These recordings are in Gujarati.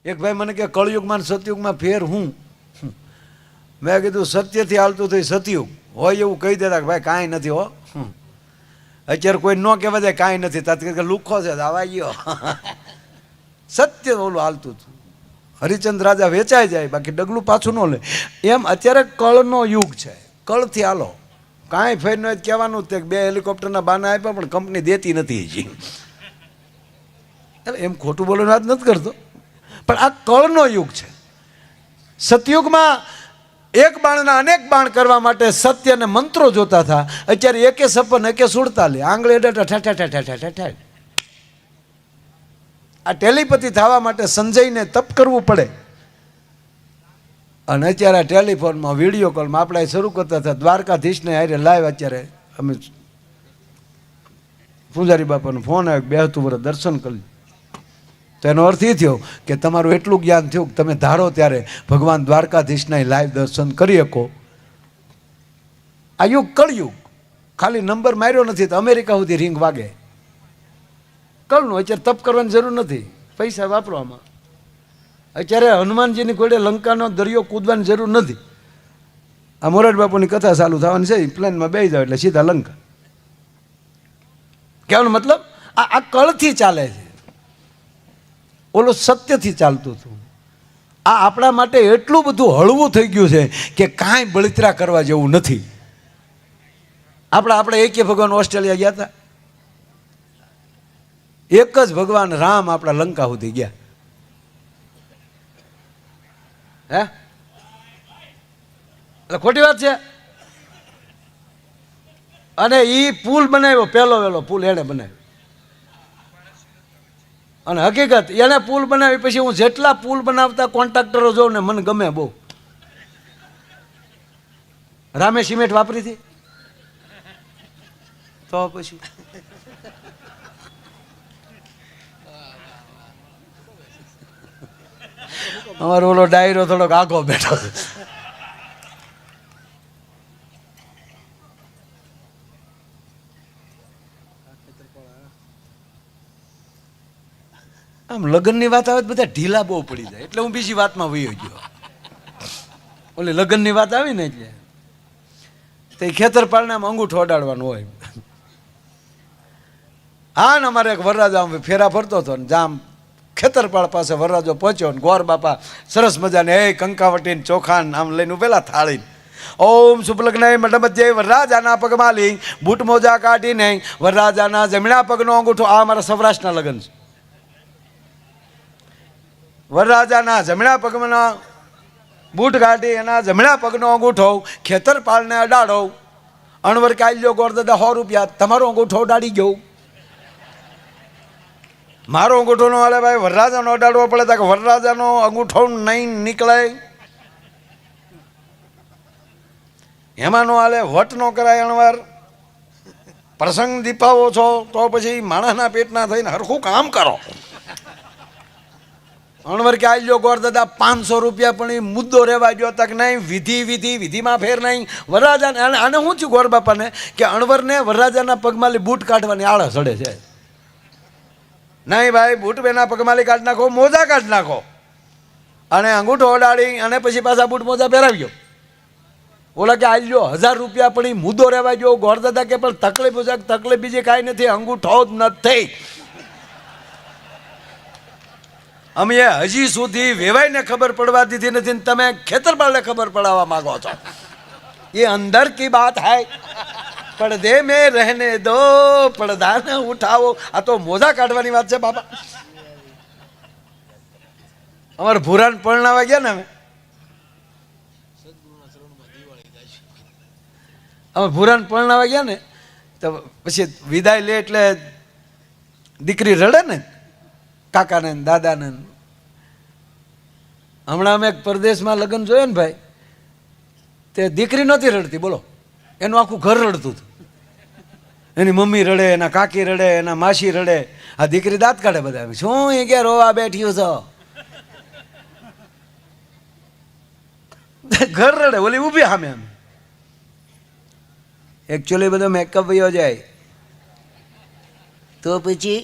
એક ભાઈ મને કે કળયુગમાં ને સતયુગમાં ફેર હું? મેં કીધું સત્યથી હાલતું થઈ સતયુગ હોય એવું કહી દેતા કે ભાઈ કાંઈ નથી હો. અત્યારે કોઈ ન કહેવા જાય કાંઈ નથી, તાત્કાલિક લુખો છે આવા ગયો. સત્ય ઓલું હાલતું હતું. હરિચંદ રાજા વેચાઈ જાય બાકી ડગલું પાછું ન લે. એમ અત્યારે કળનો યુગ છે, કળથી હાલો. કાંઈ ફેર ન કહેવાનું જ, 2 હેલિકોપ્ટરના બાના આપ્યા પણ કંપની દેતી નથી હજી. એમ ખોટું બોલવાની વાત નથી કરતો, પણ આ કળનો યુગ છે. સતયુગમાં એક બાણના અનેક બાણ કરવા માટે સત્ય અને મંત્રો જોતા હતા. અત્યારે 156 147 આંગળી ઠા ઠા ઠા ઠા ઠા ઠા. આ ટેલિપથી થવા માટે સંજયને તપ કરવું પડે. અને અત્યારે આ ટેલિફોનમાં વિડીયો કોલમાં આપણે શરૂ કરતા હતા દ્વારકાધીશને હારે લાઈવ. અત્યારે અમે પૂજારી બાપાનો ફોન આવ્યો, 72 વર્ષ દર્શન કરી. તો એનો અર્થ એ થયો કે તમારું એટલું જ્ઞાન થયું કે તમે ધારો ત્યારે ભગવાન દ્વારકાધીશના લાઈવ દર્શન કરી શકો. આ યુગ કળયુગ. ખાલી નંબર માર્યો નથી તો અમેરિકા સુધી રિંગ વાગે. કળનું અત્યારે તપ કરવાની જરૂર નથી, પૈસા વાપરવામાં. અત્યારે હનુમાનજીની ઘોડે લંકાનો દરિયો કૂદવાની જરૂર નથી. આ મોરારી બાપુની કથા ચાલુ થવાની છે, પ્લેનમાં બેસી જાવ એટલે સીધા લંકા. કહેવાનો મતલબ આ કળથી ચાલે છે, ઓલો સત્યથી ચાલતું હતું. આ આપણા માટે એટલું બધું હળવું થઈ ગયું છે કે કાંઈ બળતરા કરવા જેવું નથી. આપણે એકે ભગવાન ઓસ્ટ્રેલિયા ગયા હતા, એક જ ભગવાન રામ આપણા લંકા સુધી ગયા. હે એટલે ખોટી વાત છે. અને એ પુલ બનાવ્યો, પહેલો વહેલો પુલ એને બનાવ્યો. અને હકીકત એને પુલ બનાવી પછી હું જેટલા પુલ બનાવતા કોન્ટ્રાક્ટરો જોઉં ને મને ગમે બહુ. રામે સિમેન્ટ વાપરી હતી તો પછી અમારો ઓલો ડાયરો થોડોક આગો બેઠો. આમ લગ્નની વાત આવે બધા ઢીલા બહુ પડી જાય, એટલે હું બીજી વાતમાં વયો ગયો. ઓલી લગ્નની વાત આવી ને એટલે તો ખેતરપાળને આમ અંગૂઠો અડાડવાનું હોય. હા ને અમારે એક વરરાજા ફેરા ફરતો હતો ને જામ ખેતરપાળ પાસે વરરાજો પહોંચ્યો ને ગોર બાપા સરસ મજાને કંકાવટી ચોખાન આમ લઈને પેલા થાળી ઓમ સુપલગ્ન મડમધ્ય વરરાજાના પગમાં બૂટ મોજા કાઢીને વરરાજાના જમણા પગનો અંગૂઠો. આ અમારા સૌરાષ્ટ્રના લગ્ન છે. વરરાજાના જમણા પગના બૂટ કાઢી એના જમણા પગનો અંગૂઠો ખેતરપાળને અડાડો. અણવર કાલ્યો ગોર દાદા 100 રૂપિયા, તમારો અંગૂઠો અડાડી ગયો. મારો અંગૂઠો નો હાલે ભાઈ, વરરાજાનો અડાડવો પડે તો વરરાજાનો અંગૂઠો નહીં નીકળે. એમાં નો હાલે, વટ નો કરાય. અણવાર પ્રસંગ દીપાવો છો તો પછી માણસના પેટના થઈને હરખું કામ કરો. અણવર કે આલ્યો ગોર દાદા 500 રૂપિયા, પણ એ મુદ્દો રહેવા ગયો તક નહીં. વિધિમાં ફેર નહીં. વરરાજાને આને શું થયું ગોર બાપાને કે અણવરને વરરાજાના પગમાલી બૂટ કાઢવાની આળસ ચડે છે. નહીં ભાઈ, બૂટ બેના પગમાલી કાઢી નાખો, મોજા કાઢી નાખો. અને અંગૂઠો ઓડાડી અને પછી પાછા બૂટ મોજા પહેરાવ્યો. ઓલા કે આલ્યો 1000 રૂપિયા, પણ એ મુદ્દો રહેવા ગયો. ગોર દાદા કે પણ તકલીફ બીજી કાંઈ નથી, અંગૂઠો જ નથી. અમે હજી સુધી વેવાઈને ખબર પડવા દીધી નથી, તમે ખેતરપાળને ખબર પડાવવા માંગો છો. એ અંદર કી બાત હૈ, પડદે મેં રહેને દો, પડદા ન ઉઠાવો. આ તો મોજા કાઢવાની વાત છે બાપા. અમારે ભૂરાન પરણાવા ગયા ને અમે ભૂરાન પરણાવા ગયા ને તો પછી વિદાય લે એટલે દીકરી રડે ને, કાકાને દાદાને. હમણાં અમે એક પરદેશમાં લગ્ન જોયા ને ભાઈ, તે દીકરી નહોતી રડતી, બોલો, એનું આખું ઘર રડતું હતું. એની મમ્મી રડે, એના કાકી રડે, એના માસી રડે, આ દીકરી દાંત કાઢે. બધા શું એ કે રોવા બેઠ્યું છો, ઘર રડે, ઓલી ઊભી સામે. એમ એકચ્યુઅલી બધો મેકઅપ વયો જાય તો પછી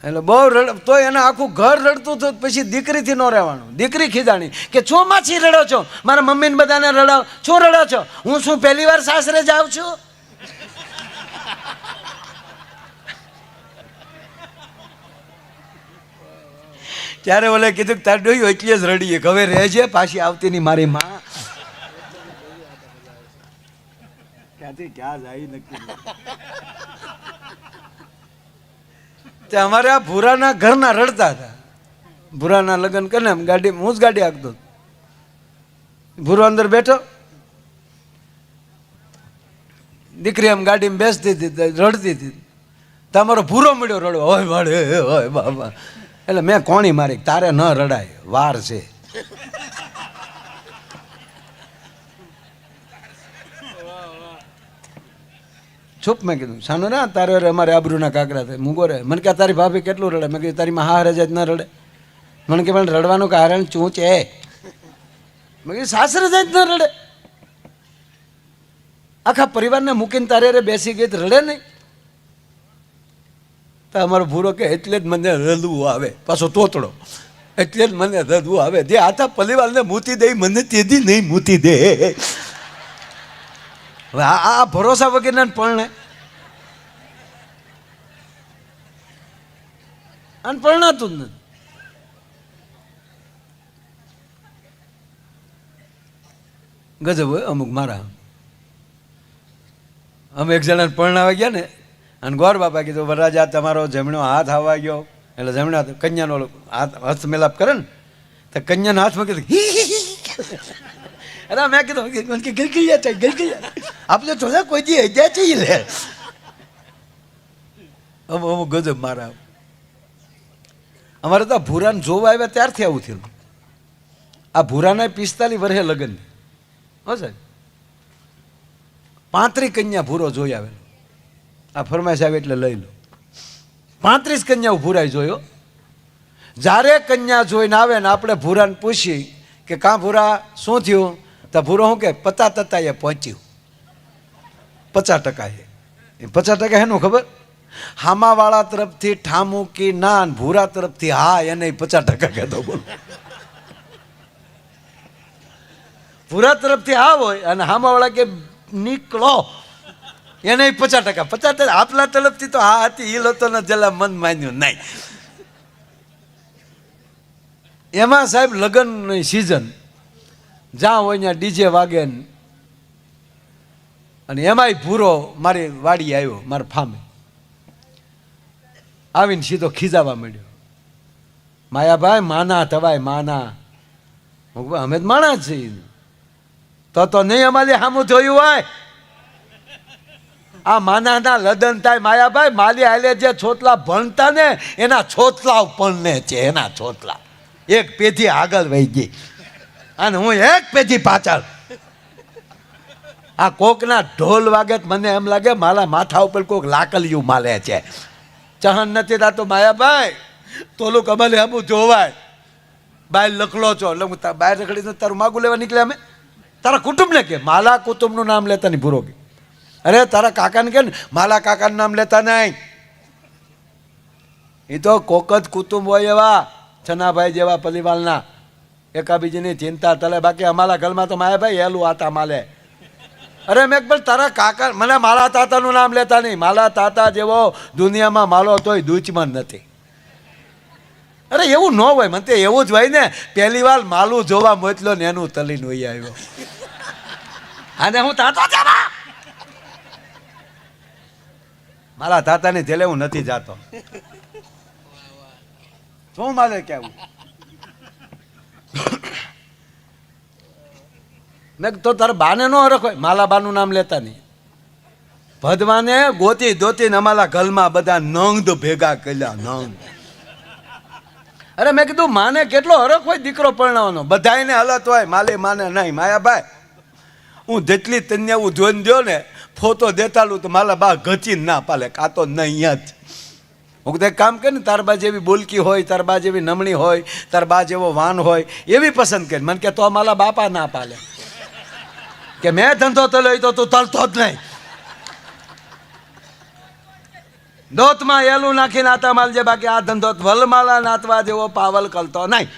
એટલે બહુ તો એને આખું ઘર રડતું હતું. પછી દીકરીથી ન રહેવાનું. દીકરી ખીજાણી કે છો માછી રડો છો, મારા મમ્મીને બધાને રડાવ છો, રડો છો, હું શું પહેલી વાર સાસરે જાઉં છું? ત્યારે ઓલે કીધું કે તાર ડોયું એટલે જ રડીએ, હવે રહેજે, પાછી આવતી નહીં મારી માં. ક્યાંથી ક્યાં જાય નક્કી. તે અમારે આ ભૂરાના ઘરના રડતા હતા. ભૂરાના લગ્ન કરીને એમ ગાડી, હું જ ગાડી હાંકતો. ભૂરો અંદર બેઠો, દીકરી એમ ગાડીમાં બેસતી હતી, રડતી હતી. તમારો ભૂરો મળ્યો રડવા, હોય વાળે હોય બાબા. એટલે મેં કોણી મારી, તારે ન રડાય, વાર છે. ચૂપ. મેં કીધું સાનો ના, તારે અમારે આબરૂના કાકરા થાય, મૂગો રહે. મને કે તારી ભાભી કેટલું રડે? મેં કીધું તારી માં હારે જ ન રડે. મને કે પણ રડવાનું કારણ શું છે? મેં કીધું સાસરે જ ન રડે. આખા પરિવારને મૂકીને તારે બેસી ગઈ રડે નહીં. તો અમારો ભૂરો કે એટલે જ મને રડવું આવે, પાછો તોતડો, એટલે જ મને રડવું આવે. જે આખા પરિવારને મૂતી દે, મને તેદી નહીં મૂતી દે. હવે આ ભરોસા વગરના પરણે અને પરણાતું જ નથી. ગજબ હોય અમુક મારા. અમે એક જણાને પરણાવા ગયા ને, અને ગોર બાપા કીધું વરરાજા તમારો જમણો હાથ આવવા ગયો. એટલે જમણો હાથ કન્યાનો હાથ હસ્ત મેલાપ કરે ને, તો કન્યાના હાથમાં કીધું અરે મેં કીધું ગલગલિયા ચાઈ, ગલગલિયા આપણે થોડા કોઈ દી હજાર ચાઈ લે. અમુક ગજબ મારા. અમારે તો ભૂરાને જોવા આવ્યા ત્યારથી આવું થયું. આ ભૂરાના 45 વર્ષે લગ્ન. હો સાહેબ, 35 કન્યા ભૂરો જોઈ આવેલો. આ ફરમાઈશ આવે એટલે લઈ લો. 35 કન્યાઓ ભૂરાઈ જોયો. જ્યારે કન્યા જોઈને આવે ને આપણે ભૂરાને પૂછી કે કાં ભૂરા શું થયું? તો ભૂરો શું કે 50% એ પહોંચ્યું. 50% એ 50% એનું ખબર? હામાવાળા તરફથી ઠામુકી ના, ભૂરા તરફથી હા, એને 50% કહેતો. બોલો, ભૂરા તરફથી હા હોય અને હામાવાળા કે નીકળો, એને 50%. 50% આપલા તરફથી તો હા હતી, એ લોકો ને જલા મન માન્યું નહીં. એમાં સાહેબ લગ્નની સિઝન, જ્યાં હોય ત્યાં ડીજે વાગે ને, અને એમાંય ભૂરો મારી વાડી આવ્યો, મારા ફામે આવીને સીધો ખીજાવા માંડ્યો. માયાભાઈ માના થવાય, માના. અમે જ માણા જ છીએ. તો નહીં અમારી સામું જોયું હોય. આ માનાના લગ્ન થાય માયાભાઈ, માલી હાલે જે છોતલા ભણતા ને એના છોતલા પણ છે, એના છોતલા. એક પેઢી આગળ વહી ગઈ અને હું એક પેઢી પાછળ. આ કોકના ઢોલ વાગે મને એમ લાગે મારા માથા ઉપર કોક લાકલિયું માલે છે. ચહન નથી થતો માયાભાઈ, તોલું કમલે આમ જોવાય. બાય લખલો છો એટલે હું બહાર રખડી તારું માગું લેવા નીકળ્યા. અમે તારા કુટુંબને કે માલા કુટુંબનું નામ લેતા નહીં. ભૂરો કે અરે તારા કાકાને કે ને માલા કાકાનું નામ લેતા નહીં. એ તો કોક જ કુટુંબ હોય એવા, છનાભાઈ જેવા પરિવારના, એકાબીજીની ચિંતા તલે. બાકી અમારા ઘરમાં તો માયાભાઈ હેલું આતા માલે. અરે મેં પણ તારા કાકા, મને મારા તાતાનું નામ લેતા નહીં. મારા તાતા જેવો દુનિયામાં માલો તોય દુચમન નથી. અરે એવું ન હોય, મને તો એવું જ હોય ને. પહેલી વાર માલું જોવા મોકલો ને એનું તલીને વહી આવ્યો. અને હું તાતો જવા, મારા તાતાની જેલે હું નથી જાતો. શું મારે કેવું? મેં તો તારા બાને નો હરખ હોય, માલા બાનું નામ લેતા નહીં. ભદવાને ગોતી દોતીને અમારા ઘરમાં બધા નંગ ભેગા કર્યા, નંગ. અરે મેં કીધું માને કેટલો હરખ હોય દીકરો પરણાવવાનો. બધાને હાલત હોય, માલે માને નહીં. માયાભાઈ, હું જેટલી તન્યા હું જોઈને દો ને ફોટો દેતાલું તો મારા બા ઘચીને ના પાલે, કાં તો નહીં અહીંયા જ. હું કીધું એક કામ કરે ને, તાર બા જેવી બોલકી હોય, તાર બા જેવી નમણી હોય, તાર બા જેવો વાન હોય, એવી પસંદ કરી. મને કે તો મારા બાપા ના પાલે, કે મેં ધંધો તો લઈ તો તું તલતો જ નહીં. દોતમાં એલું નાખી નાતા માલજે, બાકી આ ધંધો વલમાલા નાતવા જેવો પાવલ કરતો નહીં.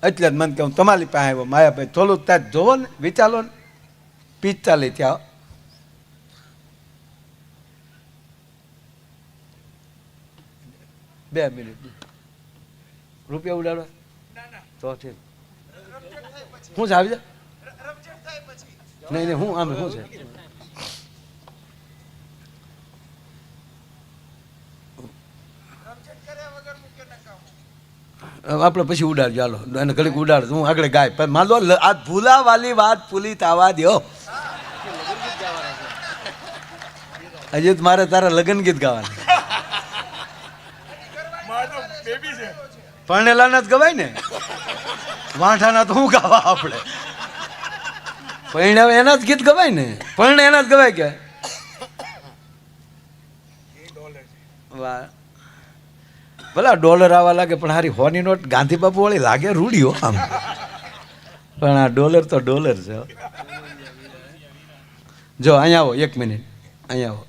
એટલે જ મને કહું તમારી પાસે આવ્યો માયાભાઈ, થોડું ત્યાં જોવો ને, વિચારો ને, 45 ત્યાં 2 મિનિટ રૂપિયા ઉડાડવા તો ઠીક. શું છે આવી જાય? નહીં નહીં, હું આમ શું છે? આપણે પછી ઉડાડજો, ચાલો એને ઘડીક ઉડાડ, હું આગળ ગાય. પણ માનો આ ભૂલાવાલી વાત ભૂલી તાવા દો. હજી તો મારે તારા લગ્ન ગીત ગાવાના. પરણેલાના જ ગવાય ને, વાંઠાના તો શું ગાવા આપણે? પરણે એના જ ગીત ગવાય ને, પરણે એના જ ગવાય કે વાહ. ભલા ડોલર આવવા લાગે પણ હારી હોની નોટ ગાંધી બાપુ વાળી લાગે રૂડિયો આમ, પણ આ ડોલર તો ડોલર છે. જો અહીંયા આવો, 1 મિનિટ અહીંયા આવો.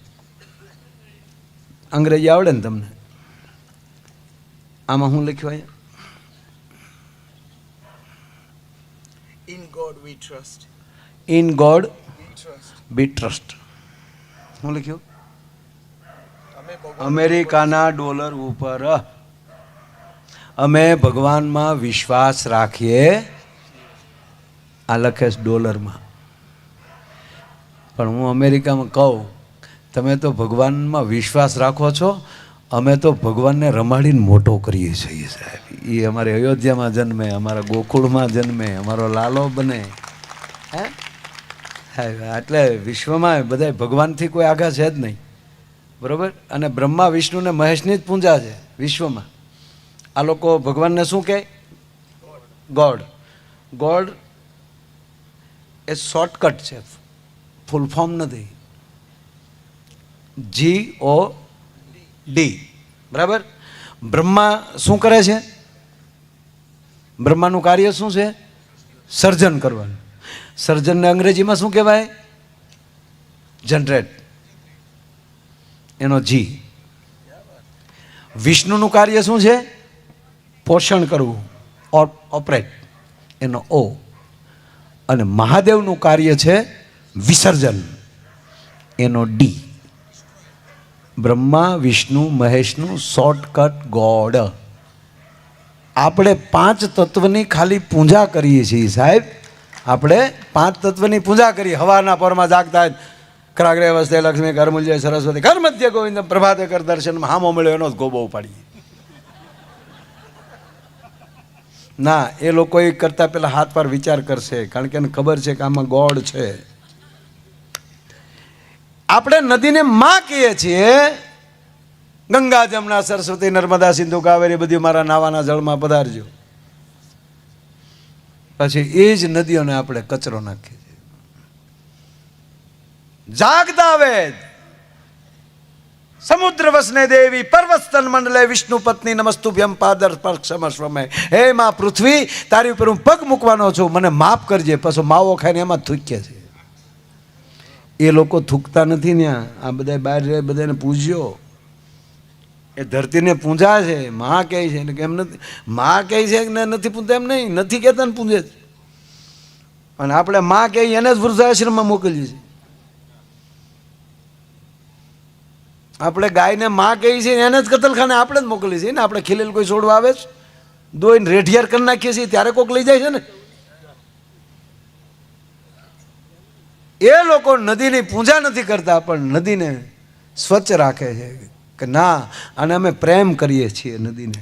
અંગ્રેજી આવડે ને તમને? આમાં શું લખ્યું અહીંયા? In God we trust. In God We trust. Be trust. શું લખ્યું? અમે ભગવાન અમેરિકાના ડોલર ઉપર અમે ભગવાનમાં વિશ્વાસ રાખીએ. આ લખે છે ડોલરમાં. પણ હું અમેરિકામાં કહું તમે તો ભગવાનમાં વિશ્વાસ રાખો છો, અમે તો ભગવાનને રમાડીને મોટો કરીએ છીએ સાહેબ. એ અમારે અયોધ્યામાં જન્મે, અમારા ગોકુળમાં જન્મે, અમારો લાલો બને. હે એટલે વિશ્વમાં બધા ભગવાનથી કોઈ આગા છે જ નહીં, બરાબર. અને બ્રહ્મા વિષ્ણુ ને મહેશની જ પૂજા છે વિશ્વમાં. આ લોકો ભગવાનને શું કહે? ગોડ. ગોડ એ શોર્ટકટ છે, ફૂલ ફોર્મ નથી. GOD, બરાબર. બ્રહ્મા શું કરે છે? બ્રહ્માનું કાર્ય શું છે? સર્જન કરવાનું. સર્જનને અંગ્રેજીમાં શું કહેવાય? જનરેટ, એનો G. વિષ્ણુનું કાર્ય શું છે? પોષણ કરવું, ઓપરેટ, એનો O. અને મહાદેવનું કાર્ય છે વિસર્જન, એનો D. બ્રહ્મા વિષ્ણુ મહેશનું શોર્ટકટ ગોડ. આપણે 5 તત્વની ખાલી પૂજા કરીએ છીએ સાહેબ. આપણે 5 તત્વની પૂજા કરીએ. હવાના પરમાં જાગતા કરાગ્રે વસ્તે લક્ષ્મી કરમુલ્ય સરસ્વતી કર મધ્ય ગોવિંદ પ્રભાતે કર દર્શનમાં હામો મળ્યો એનો જ ગોબો ઉપાડીએ. ના, એ લોકો એ કરતા પહેલા હાથ પર વિચાર કરશે, કારણ કે એને ખબર છે કે આમાં ગોડ છે. આપણે નદીને માં કહીએ છીએ. ગંગા જમના સરસ્વતી નર્મદા સિંધુ કાવેરી બધી મારા નાવાના જળમાં પધારજો. પછી એ જ નદીઓને આપણે કચરો નાખીએ છીએ. જાગતા વેદ સમુદ્ર વસને દેવી પર્વતન મંડલે વિષ્ણુ પત્ની નમસ્તુભ્યમ પાદર સ્પર્શમસ્વમે. હે માં પૃથ્વી, તારી ઉપર હું પગ મૂકવાનો છું, મને માફ કરજે. પછી માવો ખાઈને એમાં થૂક્ય છે. એ લોકો થૂકતા નથી ને. આ બધા બહાર બધાને પૂજ્યો, એ ધરતીને પૂંજા છે. માં કહે છે એટલે કેમ નથી? માં કહે છે કે નથી પૂજતા એમ નહીં, નથી કહેતા ને પૂજે છે. અને આપણે માં કહે એને જ વૃદ્ધાશ્રમમાં મોકલીએ છીએ. આપણે ગાયને માં કહીએ છીએ એને જ કતલખાને આપણે જ મોકલીએ છીએ ને. આપણે ખીલેલ કોઈ છોડવા આવે છે, દોઈને રેઢિયાર કરી નાખીએ છીએ, ત્યારે કોઈક લઈ જાય છે ને. એ લોકો નદીની પૂજા નથી કરતા, પણ નદીને સ્વચ્છ રાખે છે કે ના, અને અમે પ્રેમ કરીએ છીએ નદીને.